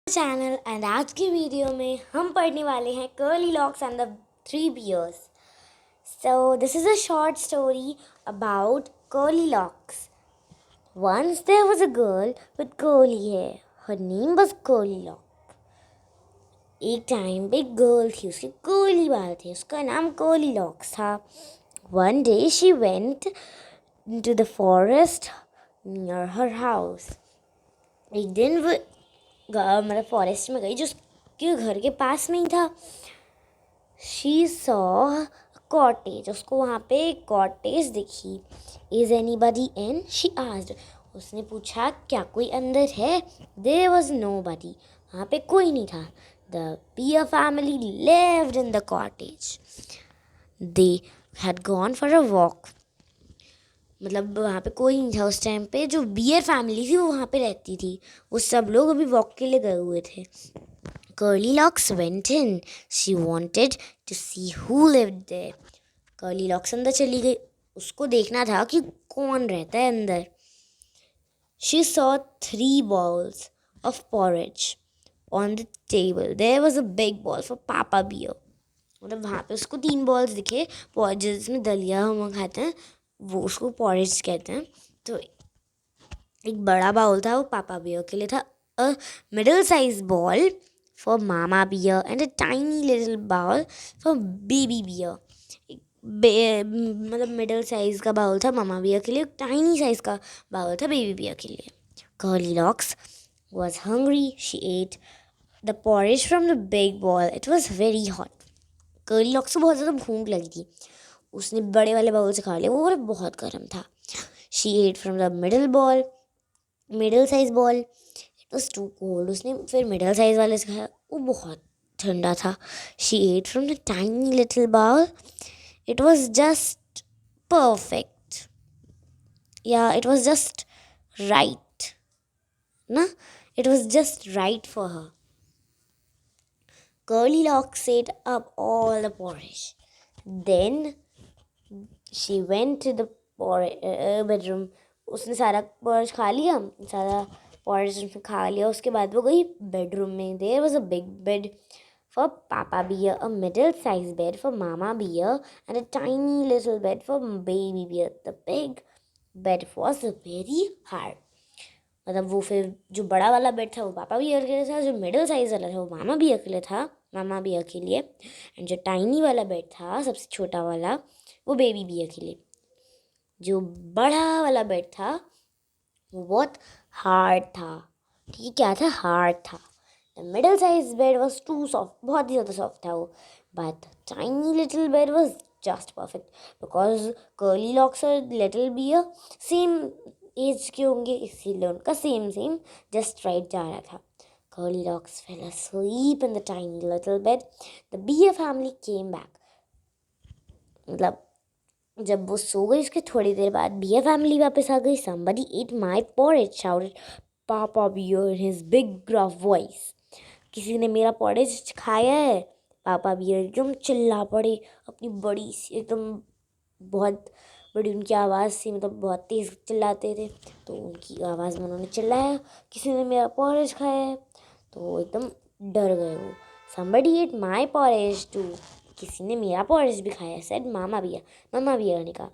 Channel and आज की video में हम पढ़ने वाले हैं curly locks and the three bears. So this is a short story about curly locks. Once there was a girl with curly hair. Her name was Curly Lock. एक time पे एक गर्ल थी, उसके कर्ली बाल थे, उसका नाम curly locks था. One day she went into the forest near her house. एक दिन वो मतलब फॉरेस्ट में गई जो उसके घर के पास में ही था. शी सॉ कॉटेज, उसको वहाँ पे एक कॉटेज दिखी. Is anybody in, she asked. उसने पूछा क्या कोई अंदर है. देयर वाज नोबडी, वहाँ पे कोई नहीं था. The beer family lived in the cottage. They had gone for a walk. मतलब वहाँ पे कोई नहीं था उस टाइम पे. जो बियर फैमिली थी वो वहाँ पे रहती थी. वो सब लोग अभी वॉक के लिए गए हुए थे. Curly Locks went in. She wanted to see who lived there. Curly Locks अंदर चली गई. उसको देखना था कि कौन रहता है अंदर. She saw 3 balls of porridge on the table. There was a big ball for Papa Bear. मतलब वहाँ पे उसको 3 बॉल्स दिखे. जिसमें दलिया हम खाते हैं वो उसको पॉरेज कहते हैं. तो एक बड़ा बाउल था वो पापा बियर के लिए था. A middle size ball for Mama Bear and a tiny little bowl for Baby Bear. मतलब मिडिल साइज का बाउल था मामा बियर के लिए, टाइनी साइज का बाउल था बेबी बियर के लिए. Curly Locks was hungry. She ate the porridge from the big bowl. It was very hot. Curly Locks को बहुत ज़्यादा भूख लगी थी. उसने बड़े वाले बाउल से खा लिया, वो बहुत गर्म था. She ate from the middle size ball. Was too cold. उसने फिर मिडिल साइज वाले से खाया, वो बहुत ठंडा था. She ate from the tiny little bowl. It was just perfect. Yeah, it was just right. Na? It was just right for her. Curly Locks ate up all the porridge. Then she went to the bedroom. उसने सारा porridge खा लिया, सारा porridge उसने खा लिया. उसके बाद वो गई बेडरूम में. There was a big bed for Papa Bear, a middle-sized bed for Mama Bear, and a tiny little bed for Baby Bear. The big bed was very hard. मतलब वो फिर जो बड़ा वाला बेड था वो पापा बियर के लिए था, जो मिडिल साइज वाला था वो मामा बियर के लिए था, मामा बियर के लिए. एंड जो टाइनी वाला बेड था सबसे छोटा वाला वो बेबी बियर के लिए. जो बड़ा वाला बेड था वो बहुत हार्ड था. ठीक है, क्या था? हार्ड था. The middle size bed was too soft, बहुत ही ज़्यादा सॉफ्ट था वो. But tiny little bed was just perfect because curly locks और लिटिल बियर सेम एज के होंगे, इसीलिए उनका सेम जस्ट राइट जा रहा था. Curly Locks fell asleep in the tiny little bed. The bear family came back. मतलब जब वो सो गई उसके थोड़ी देर बाद बियर फैमिली वापस आ गई. Somebody ate my porridge, shouted Papa Bear in his big gruff voice. किसी ने मेरा porridge खाया है. पापा बियर एकदम चिल्ला पड़े अपनी बड़ी सी, एकदम बहुत बड़ी उनकी आवाज़ थी, मतलब बहुत तेज़ चिल्लाते थे. तो उनकी आवाज़ में उन्होंने चिल्लाया किसी ने मेरा porridge खाया है. तो एकदम डर गए वो. Somebody ate my porridge too. किसी ने मेरा porridge भी खाया, said Mama Bear. Mama Bear ने कहा.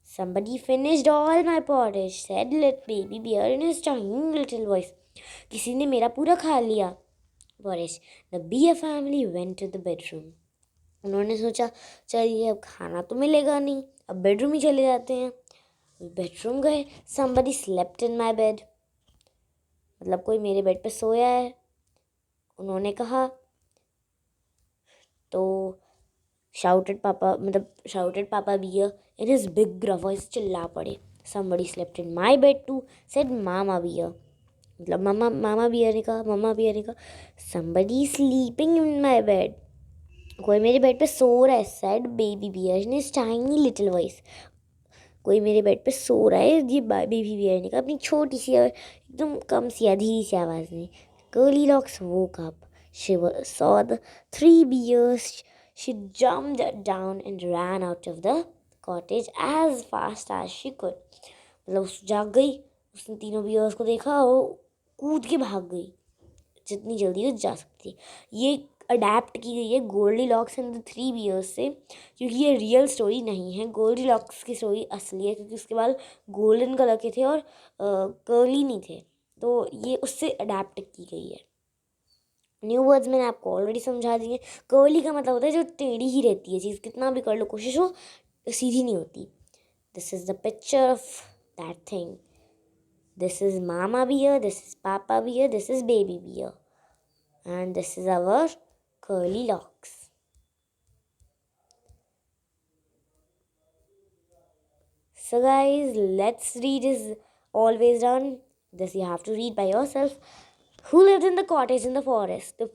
Somebody finished all my porridge, said little baby bear in his tiny little voice. किसी ने मेरा पूरा खा लिया porridge. The bear family went to the bedroom. उन्होंने सोचा चलिए अब खाना तो मिलेगा नहीं, अब बेडरूम ही चले जाते हैं. बेडरूम गए. Somebody slept in my bed. मतलब कोई मेरे बेड पे सोया है, उन्होंने कहा. तो shouted Papa Bear in his big gruff voice, चिल्ला पड़े. Somebody slept in my bed too, said Mama Bear. मतलब मामा बियर ने कहा. Somebody sleeping in my bed. कोई मेरे बेड पे सो रहा है, said Baby Bear in his tiny little voice. कोई मेरे बेड पे सो रहा है, ये बेबी बियर ने कहा अपनी छोटी सी और एकदम कम सी अधीरी सी आवाज़ में. Curly Locks woke up. She saw the 3 bears. She jumped down and ran out of the cottage as fast as she could. मतलब उस जाग गई, उसने तीनों बियर्स को देखा और कूद के भाग गई. जितनी जल्दी वो जा सकती है। ये अडेप्ट की गई है Goldilocks and the three bears से, क्योंकि ये रियल स्टोरी नहीं है। गोल्डी लॉक्स की स्टोरी असली है क्योंकि उसके बाल गोल्डन कलर के थे और कर्ली नहीं थे, तो ये उससे अडेप्ट की गई है। न्यू वर्ड्स मैंने आपको ऑलरेडी समझा दिए। कर्ली का मतलब होता है जो टेढ़ी ही रहती है चीज़, कितना भी कर लो कोशिश हो सीधी नहीं होती। This is the picture of that thing. This is mama bear, this is papa bear, this is baby bear, and this is our curly locks. So guys, let's read is always done. This you have to read by yourself. Who lived in the cottage in the forest? The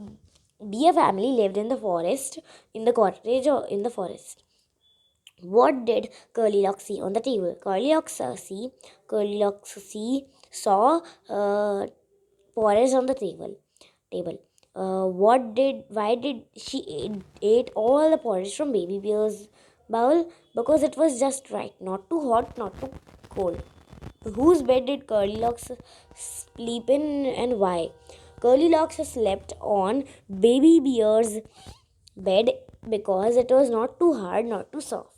Bear family lived in the forest, in the cottage or in the forest. What did Curly Locks see on the table? Curly Locks saw porridge on the table. Why did she ate all the porridge from baby bear's bowl? Because it was just right, not too hot, not too cold. Whose bed did Curly Locks sleep in and why? Curly Locks slept on baby bear's bed because it was not too hard, not too soft.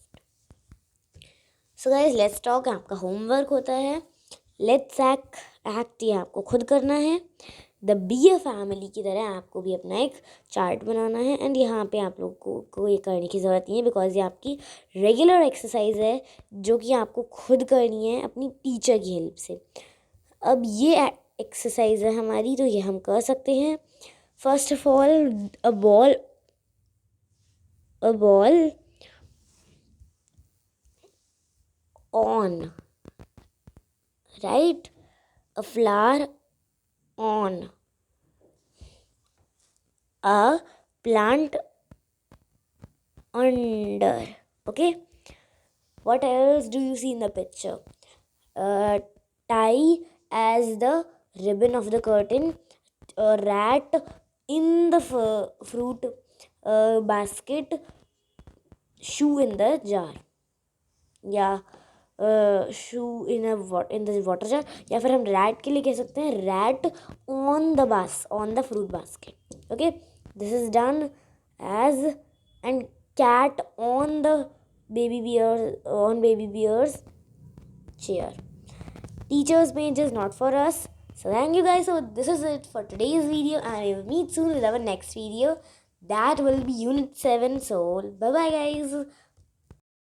So guys let's talk आपका homework होता है। Let's act ये आपको खुद करना है। The beer family की तरह आपको भी अपना एक चार्ट बनाना है एंड यहाँ पे आप लोग को ये करने की ज़रूरत नहीं है बिकॉज ये आपकी रेगुलर एक्सरसाइज है जो कि आपको खुद करनी है अपनी टीचर की हेल्प से। अब ये एक्सरसाइज है हमारी, तो ये हम कर सकते हैं। First of all a ball on, right? A flower on, a plant under. Okay, what else do you see in the picture? Tie as the ribbon of the curtain, a rat in the fruit basket, shoe in the jar, या shoe in the water jar, या फिर हम rat के लिए कह सकते हैं rat on the fruit basket. Okay, this is done as and cat on the baby bear's chair. Teachers page is not for us. So thank you guys. So this is it for today's video and we will meet soon with our next video. That will be unit 7. So bye bye guys.